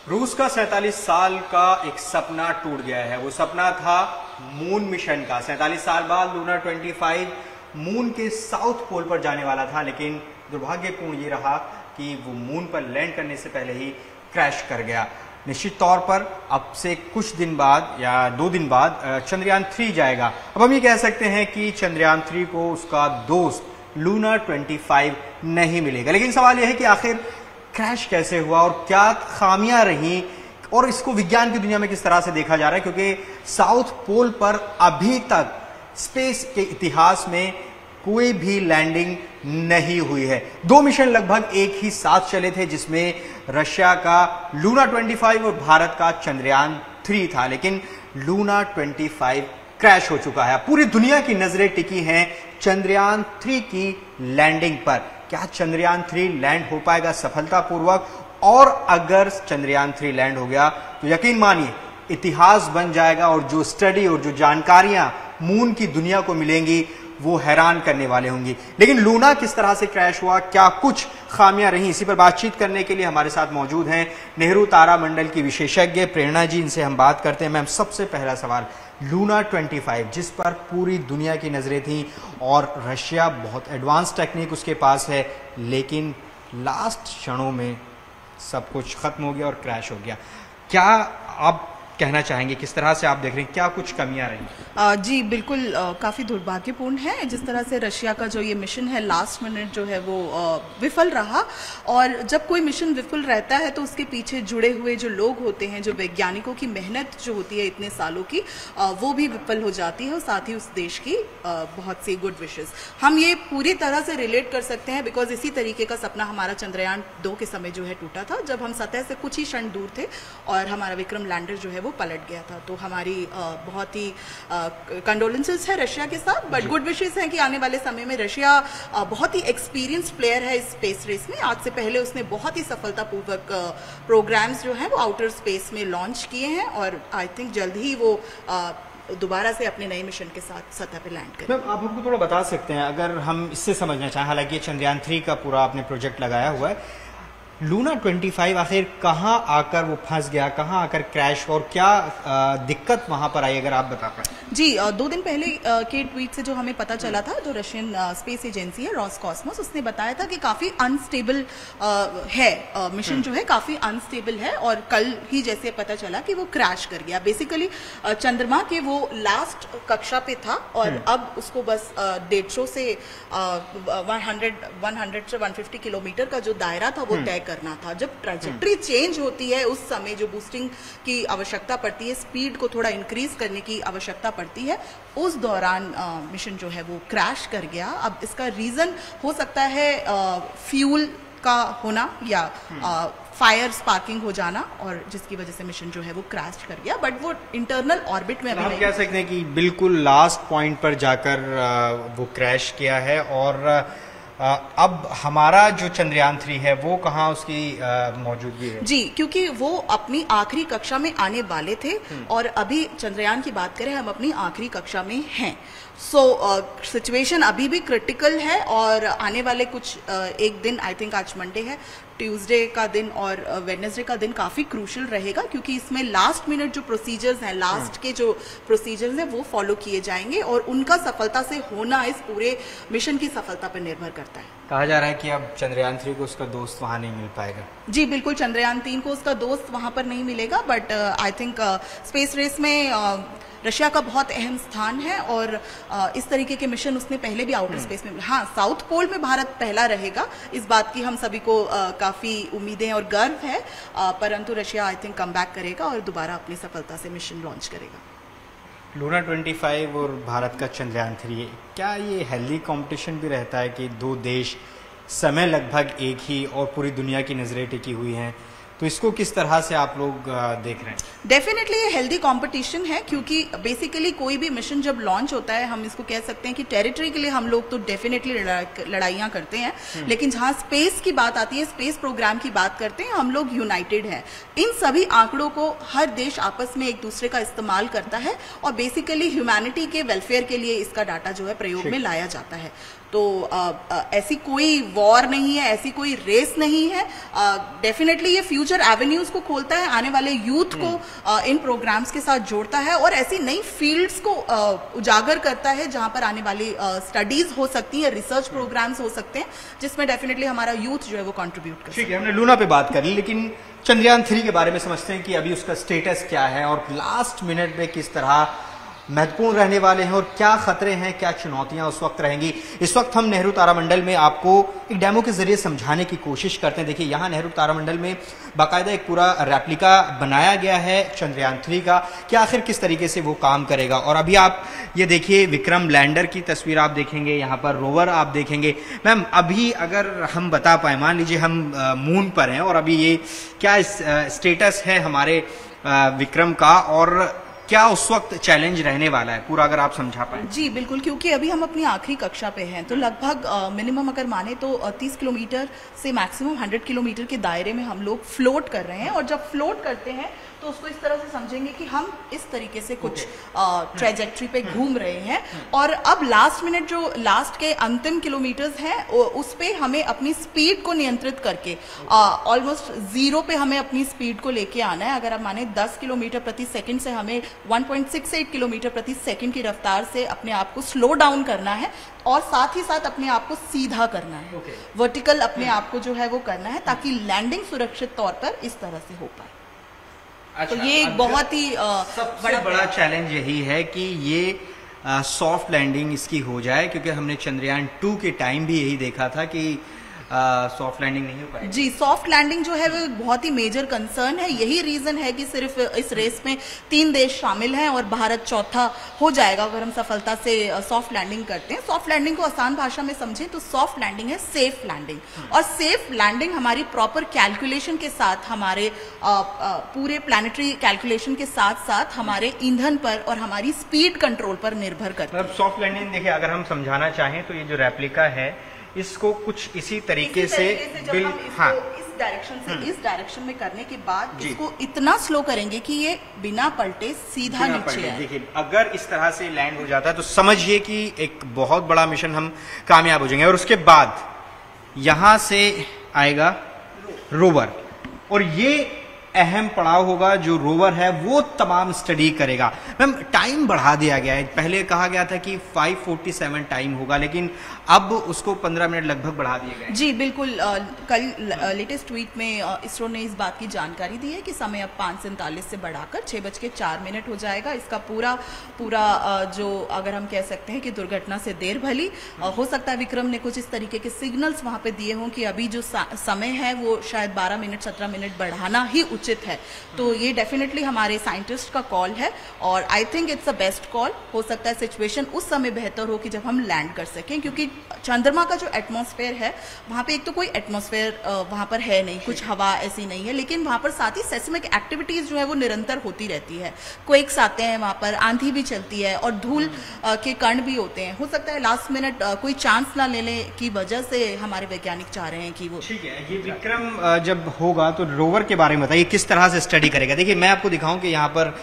रूस का 47 साल का एक सपना टूट गया है। वो सपना था मून मिशन का। 47 साल बाद लूना 25 मून के साउथ पोल पर जाने वाला था, लेकिन दुर्भाग्यपूर्ण ये रहा कि वो मून पर लैंड करने से पहले ही क्रैश कर गया। निश्चित तौर पर अब से कुछ दिन बाद या 2 दिन बाद चंद्रयान 3 जाएगा। अब हम ये कह सकते हैं कि चंद्रयान 3 को उसका दोस्त लूना 25 नहीं मिलेगा। लेकिन सवाल यह है कि आखिर क्रैश कैसे हुआ और क्या खामियां रहीं और इसको विज्ञान की दुनिया में किस तरह से देखा जा रहा है, क्योंकि साउथ पोल पर अभी तक स्पेस के इतिहास में कोई भी लैंडिंग नहीं हुई है। 2 मिशन लगभग एक ही साथ चले थे, जिसमें रशिया का लूना 25 और भारत का चंद्रयान 3 था, लेकिन लूना 25 क्रैश हो चुका है। पूरी दुनिया की नजरें टिकी हैं चंद्रयान 3 की लैंडिंग पर। क्या चंद्रयान 3 लैंड हो पाएगा सफलतापूर्वक? और अगर चंद्रयान 3 लैंड हो गया तो यकीन मानिए इतिहास बन जाएगा, और जो स्टडी और जो जानकारियां मून की दुनिया को मिलेंगी वो हैरान करने वाले होंगी। लेकिन लूना किस तरह से क्रैश हुआ, क्या कुछ खामियां रहीं, इसी पर बातचीत करने के लिए हमारे साथ मौजूद हैं नेहरू तारा मंडल की विशेषज्ञ प्रेरणा जी। इनसे हम बात करते हैं। मैम, सबसे पहला सवाल, लूना 25 जिस पर पूरी दुनिया की नजरें थीं और रशिया बहुत एडवांस टेक्निक उसके पास है, लेकिन लास्ट क्षणों में सब कुछ खत्म हो गया और क्रैश हो गया। क्या आप कहना चाहेंगे, किस तरह से आप देख रहे हैं, क्या कुछ कमियां रही? जी बिल्कुल, काफ़ी दुर्भाग्यपूर्ण है जिस तरह से रशिया का जो ये मिशन है लास्ट मिनट जो है वो विफल रहा। और जब कोई मिशन विफल रहता है तो उसके पीछे जुड़े हुए जो लोग होते हैं, जो वैज्ञानिकों की मेहनत जो होती है इतने सालों की, वो भी विफल हो जाती है, और साथ ही उस देश की बहुत सी गुड विशेस हम ये पूरी तरह से रिलेट कर सकते हैं। बिकॉज इसी तरीके का सपना हमारा चंद्रयान 2 के समय जो है टूटा था, जब हम सतह से कुछ ही क्षण दूर थे और हमारा विक्रम लैंडर जो है वो पलट गया था। तो हमारी बहुत ही कंडोलेंसेस है रशिया के साथ, बट गुड विशेस हैं कि आने वाले समय में रशिया बहुत ही एक्सपीरियंस्ड प्लेयर है इस स्पेस रेस में। आज से पहले उसने बहुत ही सफलतापूर्वक प्रोग्राम्स जो हैं वो आउटर स्पेस में लॉन्च किए हैं, और आई थिंक जल्द ही वो दोबारा से अपने नए मिशन के साथ सतह पे लैंड करें। मैम, आप हमको थोड़ा बता सकते हैं, अगर हम इससे समझना चाहें, हालांकि चंद्रयान 3 का पूरा आपने प्रोजेक्ट लगाया हुआ है, लूना 25 आखिर कहाँ आकर वो फंस गया, कहाँ आकर क्रैश, और क्या दिक्कत वहां पर आई, अगर आप बता पाए? जी, 2 दिन पहले के ट्वीट से जो हमें पता चला था, जो रशियन स्पेस एजेंसी है रॉसकॉस्मोस, उसने बताया था कि काफ़ी अनस्टेबल है मिशन जो है, काफ़ी अनस्टेबल है, और कल ही जैसे पता चला कि वो क्रैश कर गया। बेसिकली चंद्रमा के वो लास्ट कक्षा पे था, और अब उसको बस 150 से 100 से 150 किलोमीटर का जो दायरा था वो तय करना था। जब ट्रैजेक्टरी चेंज होती है उस समय जो बूस्टिंग की आवश्यकता पड़ती है, स्पीड को थोड़ा इंक्रीज करने की आवश्यकता पड़ती है, उस दौरान मिशन जो है वो क्रैश कर गया। अब इसका रीजन हो सकता है फ्यूल का होना या फायर स्पार्किंग हो जाना, और जिसकी वजह से मिशन जो है वो क्रैश कर गया, बट वो इंटरनल ऑर्बिट में हम कह सकते हैं कि बिल्कुल लास्ट पॉइंट पर जाकर वो क्रैश किया है। और अब हमारा जो चंद्रयान 3 है वो कहाँ उसकी मौजूदगी है? जी, क्योंकि वो अपनी आखिरी कक्षा में आने वाले थे, और अभी चंद्रयान की बात करें, हम अपनी आखिरी कक्षा में हैं। सो सिचुएशन अभी भी क्रिटिकल है, और आने वाले कुछ एक दिन, आई थिंक आज मंडे है, ट्यूसडे का दिन और वेडनेसडे का दिन काफ़ी क्रूशल रहेगा, क्योंकि इसमें लास्ट मिनट जो प्रोसीजर्स हैं, लास्ट के जो प्रोसीजर्स हैं वो फॉलो किए जाएंगे, और उनका सफलता से होना इस पूरे मिशन की सफलता पर निर्भर करता है। कहा जा रहा है कि अब चंद्रयान 3 को उसका दोस्त वहां नहीं मिल पाएगा। जी बिल्कुल, चंद्रयान 3 को उसका दोस्त वहां पर नहीं मिलेगा, but I think space race में रशिया का बहुत अहम स्थान है, और इस तरीके के मिशन उसने पहले भी आउटर स्पेस में, हाँ, साउथ पोल में भारत पहला रहेगा, इस बात की हम सभी को काफ़ी उम्मीदें और गर्व है, परंतु Russia I think come back करेगा और दोबारा अपनी सफलता से मिशन लॉन्च करेगा। लूना 25 और भारत का चंद्रयान 3, क्या ये हेल्दी कंपटीशन भी रहता है कि 2 देश समय लगभग एक ही और पूरी दुनिया की नज़रें टिकी हुई हैं, तो इसको किस तरह से आप लोग देख रहे हैं? डेफिनेटली ये हेल्दी कंपटीशन है, क्योंकि बेसिकली कोई भी मिशन जब लॉन्च होता है, हम इसको कह सकते हैं कि टेरिटरी के लिए हम लोग तो डेफिनेटली लड़ाइयाँ करते हैं, लेकिन जहाँ स्पेस की बात आती है, स्पेस प्रोग्राम की बात करते हैं, हम लोग यूनाइटेड हैं। इन सभी आंकड़ों को हर देश आपस में एक दूसरे का इस्तेमाल करता है, और बेसिकली ह्यूमैनिटी के वेलफेयर के लिए इसका डाटा जो है प्रयोग में लाया जाता है। तो ऐसी कोई वॉर नहीं है, ऐसी कोई रेस नहीं है। डेफिनेटली ये फ्यूचर एवेन्यूज को खोलता है, आने वाले यूथ को इन प्रोग्राम्स के साथ जोड़ता है और ऐसी नई फील्ड्स को उजागर करता है जहां पर आने वाली स्टडीज हो सकती है, रिसर्च प्रोग्राम्स हो सकते हैं, जिसमें डेफिनेटली हमारा यूथ जो है वो कंट्रीब्यूट कर। ठीक है, हमने लूना पे बात करी, लेकिन चंद्रयान 3 के बारे में समझते हैं कि अभी उसका स्टेटस क्या है और लास्ट मिनट में किस तरह महत्वपूर्ण रहने वाले हैं और क्या खतरे हैं, क्या चुनौतियां उस वक्त रहेंगी। इस वक्त हम नेहरू तारामंडल में आपको एक डेमो के जरिए समझाने की कोशिश करते हैं। देखिए, यहाँ नेहरू तारामंडल में बाकायदा एक पूरा रेप्लिका बनाया गया है चंद्रयान 3 का कि आखिर किस तरीके से वो काम करेगा। और अभी आप ये देखिए, विक्रम लैंडर की तस्वीर आप देखेंगे, यहाँ पर रोवर आप देखेंगे। मैम, अभी अगर हम बता पाए, मान लीजिए हम मून पर हैं और अभी ये क्या स्टेटस है हमारे विक्रम का और क्या उस वक्त चैलेंज रहने वाला है, पूरा अगर आप समझा पाए। जी बिल्कुल, क्योंकि अभी हम अपनी आखिरी कक्षा पे हैं, तो लगभग मिनिमम अगर माने तो 30 किलोमीटर से मैक्सिमम 100 किलोमीटर के दायरे में हम लोग फ्लोट कर रहे हैं। और जब फ्लोट करते हैं तो उसको इस तरह से समझेंगे कि हम इस तरीके से कुछ ट्रेजेक्ट्री पे घूम रहे हैं। और अब लास्ट मिनट जो लास्ट के अंतिम किलोमीटर्स हैं उस पे हमें अपनी स्पीड को नियंत्रित करके ऑलमोस्ट 0 पे हमें अपनी स्पीड को लेके आना है। अगर आप माने 10 किलोमीटर प्रति सेकंड से हमें 1.68 किलोमीटर प्रति सेकंड की रफ्तार से अपने आप को स्लो डाउन करना है और साथ ही साथ अपने आप को सीधा करना है, वर्टिकल अपने आप को जो है वो करना है, ताकि लैंडिंग सुरक्षित तौर पर इस तरह से हो पाए। अच्छा, तो ये एक बहुत ही सबसे बड़ा चैलेंज यही है कि ये सॉफ्ट लैंडिंग इसकी हो जाए, क्योंकि हमने चंद्रयान 2 के टाइम भी यही देखा था कि सॉफ्ट लैंडिंग नहीं हो पाएगी। जी, सॉफ्ट लैंडिंग जो है वो बहुत ही मेजर कंसर्न है। यही रीजन है कि सिर्फ इस रेस में 3 देश शामिल हैं और भारत चौथा हो जाएगा अगर हम सफलता से सॉफ्ट लैंडिंग करते हैं। सॉफ्ट लैंडिंग को आसान भाषा में समझें तो सॉफ्ट लैंडिंग है सेफ लैंडिंग, और सेफ लैंडिंग हमारी प्रॉपर कैलकुलेशन के साथ, हमारे पूरे प्लानिटरी कैलकुलेशन के साथ साथ हमारे ईंधन पर और हमारी स्पीड कंट्रोल पर निर्भर करती है। सॉफ्ट लैंडिंग देखिए, अगर हम समझाना चाहें तो ये जो रेप्लिका है इसको कुछ इसी तरीके से हाँ, इस डायरेक्शन से इस डायरेक्शन में करने के बाद इसको इतना स्लो करेंगे कि ये बिना पलटे सीधा नीचे आए। देखिए, अगर इस तरह से लैंड हो जाता है तो समझिए कि एक बहुत बड़ा मिशन हम कामयाब हो जाएंगे। और उसके बाद यहां से आएगा रोवर, और ये अहम पड़ाव होगा। जो रोवर है वो तमाम स्टडी करेगा। मैम, टाइम बढ़ा दिया गया है, पहले कहा गया था कि 5:47 टाइम होगा, लेकिन अब उसको 15 मिनट लगभग बढ़ा दिया गया है। जी बिल्कुल, कल लेटेस्ट ट्वीट में इसरो ने इस बात की जानकारी दी है कि समय अब 5:47 से बढ़ाकर 6:04 हो जाएगा। इसका पूरा जो अगर हम कह सकते हैं कि दुर्घटना से देर भली, हो सकता है विक्रम ने कुछ इस तरीके के सिग्नल्स वहां पे दिए हों कि अभी जो समय है वो शायद 12 मिनट 17 मिनट बढ़ाना ही उचित है। तो ये डेफिनेटली हमारे साइंटिस्ट का कॉल है और I think it's a best call. हो सकता है सिचुएशन उस समय बेहतर हो कि जब हम लैंड कर सकें, क्योंकि चंद्रमा का जो एटमॉस्फेयर है वहां पे एक तो कोई एटमॉस्फेयर वहां पर है नहीं, कुछ हवा ऐसी नहीं है, लेकिन वहां पर साथ ही सेस्मिक एक्टिविटीज जो है वो निरंतर होती रहती है। क्वेक्स आते हैं वहां पर, आंधी भी चलती है और धूल के कण भी होते हैं। हो सकता है लास्ट मिनट कोई चांस ना लेने की वजह से हमारे वैज्ञानिक चाह रहे हैं कि वो ठीक है। ये विक्रम जब होगा तो रोवर के बारे में बताइए, किस तरह से स्टडी करेगा। देखिए, मैं आपको दिखाऊं कि यहाँ पर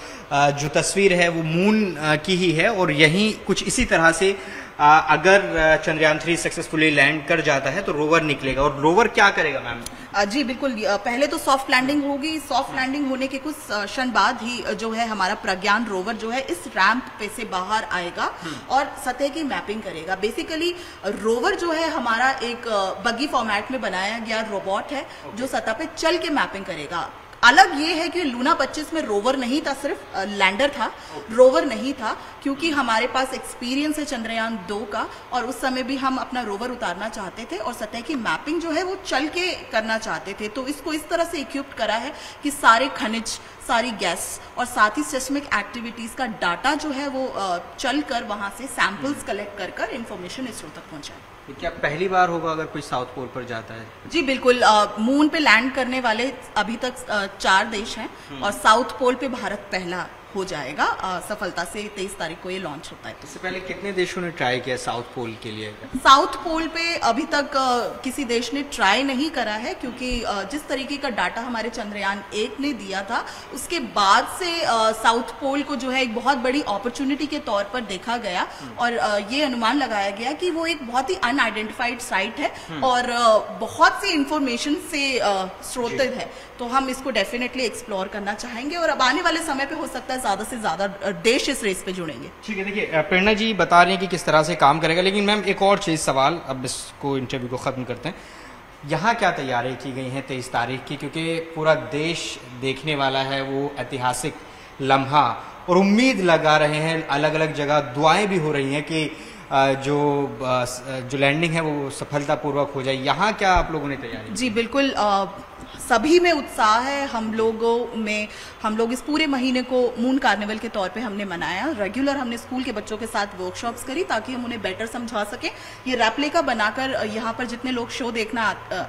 जो तस्वीर है वो मून की ही है और यही कुछ इसी तरह से अगर चंद्रयान 3 सक्सेसफुली लैंड कर जाता है तो रोवर निकलेगा। और रोवर क्या करेगा मैम? जी बिल्कुल, पहले तो सॉफ्ट लैंडिंग होगी। सॉफ्ट लैंडिंग होने के कुछ क्षण बाद ही जो है हमारा प्रज्ञान रोवर जो है इस रैंप पे से बाहर आएगा और सतह की मैपिंग करेगा। बेसिकली रोवर जो है हमारा एक बगी फॉर्मेट में बनाया गया रोबोट है जो सतह पे चल के मैपिंग करेगा। अलग ये है कि लूना 25 में रोवर नहीं था, सिर्फ लैंडर था, रोवर नहीं था, क्योंकि हमारे पास एक्सपीरियंस है चंद्रयान 2 का और उस समय भी हम अपना रोवर उतारना चाहते थे और सतह की मैपिंग जो है वो चल के करना चाहते थे। तो इसको इस तरह से इक्विप्ड करा है कि सारे खनिज, सारी गैस और साथ ही सेस्मिक एक्टिविटीज का डाटा जो है वो चल कर वहां से सैंपल्स कलेक्ट कर इंफॉर्मेशन इसरो तक पहुंचाए। क्या पहली बार होगा अगर कोई साउथ पोल पर जाता है? जी बिल्कुल, मून पे लैंड करने वाले अभी तक 4 देश हैं और साउथ पोल पे भारत पहला हो जाएगा सफलता से। 23 तारीख को ये लॉन्च होता है। इससे पहले कितने देशों ने ट्राई किया साउथ पोल के लिए? साउथ पोल पे अभी तक किसी देश ने ट्राई नहीं करा है, क्योंकि जिस तरीके का डाटा हमारे चंद्रयान 1 ने दिया था उसके बाद से साउथ पोल को जो है एक बहुत बड़ी अपॉर्चुनिटी के तौर पर देखा गया और ये अनुमान लगाया गया कि वो एक बहुत ही अनआइडेंटिफाइड साइट है और बहुत सी इंफॉर्मेशन से स्रोतित है। तो हम इसको डेफिनेटली एक्सप्लोर करना चाहेंगे और अब आने वाले समय पे हो सकता है ज्यादा से ज्यादा देश इस रेस पे जुड़ेंगे। ठीक है, देखिए प्रेरणा जी बता रही हैं कि किस तरह से काम करेगा, लेकिन मैम एक और चीज़ सवाल, अब इसको इंटरव्यू को ख़त्म करते हैं। यहाँ क्या तैयारी की गई है 23 तारीख की, क्योंकि पूरा देश देखने वाला है वो ऐतिहासिक लम्हा और उम्मीद लगा रहे हैं, अलग अलग जगह दुआएं भी हो रही हैं कि जो लैंडिंग है वो सफलतापूर्वक हो जाए। यहाँ क्या आप लोगों ने तैयारी? जी बिल्कुल, सभी में उत्साह है। हम लोग इस पूरे महीने को मून कार्निवल के तौर पे हमने मनाया। रेगुलर हमने स्कूल के बच्चों के साथ वर्कशॉप्स करी ताकि हम उन्हें बेटर समझा सकें। ये रेप्लिका बनाकर यहाँ पर जितने लोग शो देखना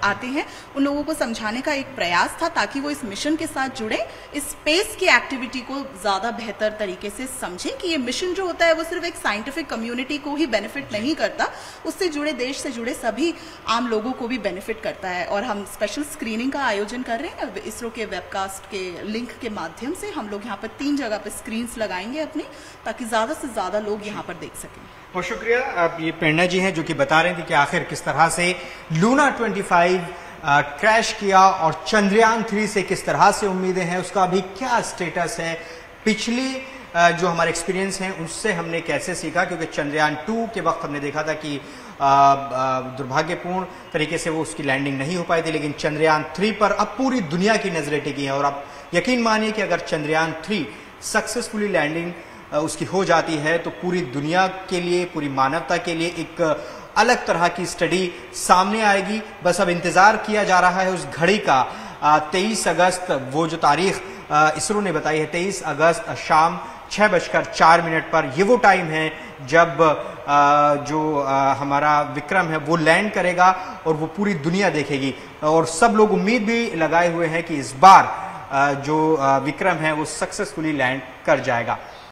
आते हैं उन लोगों को समझाने का एक प्रयास था ताकि वो इस मिशन के साथ जुड़े, इस स्पेस की एक्टिविटी को ज्यादा बेहतर तरीके से समझें कि ये मिशन जो होता है वो सिर्फ एक साइंटिफिक कम्युनिटी को ही बेनिफिट नहीं करता, उससे जुड़े देश से जुड़े सभी आम लोगों को भी बेनिफिट करता है। और हम स्पेशल स्क्रीनिंग का आयोजन कर रहे हैं इसरो के वेबकास्ट के लिंक के माध्यम से। हम लोग यहाँ पर 3 जगह पर स्क्रीन्स लगाएंगे अपनी, ताकि ज्यादा से ज्यादा लोग यहाँ पर देख सकें। बहुत शुक्रिया। आप ये प्रेरणा जी हैं जो कि बता रहे थे कि आखिर किस तरह से लूना 25 क्रैश किया और चंद्रयान 3 से किस तरह से उम्मीदें हैं, उसका अभी क्या स्टेटस है, पिछली जो हमारे एक्सपीरियंस हैं उससे हमने कैसे सीखा, क्योंकि चंद्रयान 2 के वक्त हमने देखा था कि दुर्भाग्यपूर्ण तरीके से वो उसकी लैंडिंग नहीं हो पाई थी, लेकिन चंद्रयान 3 पर अब पूरी दुनिया की नजरें टिकी हैं और आप यकीन मानिए कि अगर चंद्रयान 3 सक्सेसफुली लैंडिंग उसकी हो जाती है तो पूरी दुनिया के लिए, पूरी मानवता के लिए एक अलग तरह की स्टडी सामने आएगी। बस अब इंतजार किया जा रहा है उस घड़ी का। 23 अगस्त वो जो तारीख इसरो ने बताई है, 23 अगस्त शाम 6:04 पर ये वो टाइम है जब जो हमारा विक्रम है वो लैंड करेगा और वो पूरी दुनिया देखेगी। और सब लोग उम्मीद भी लगाए हुए हैं कि इस बार जो विक्रम है वो सक्सेसफुली लैंड कर जाएगा।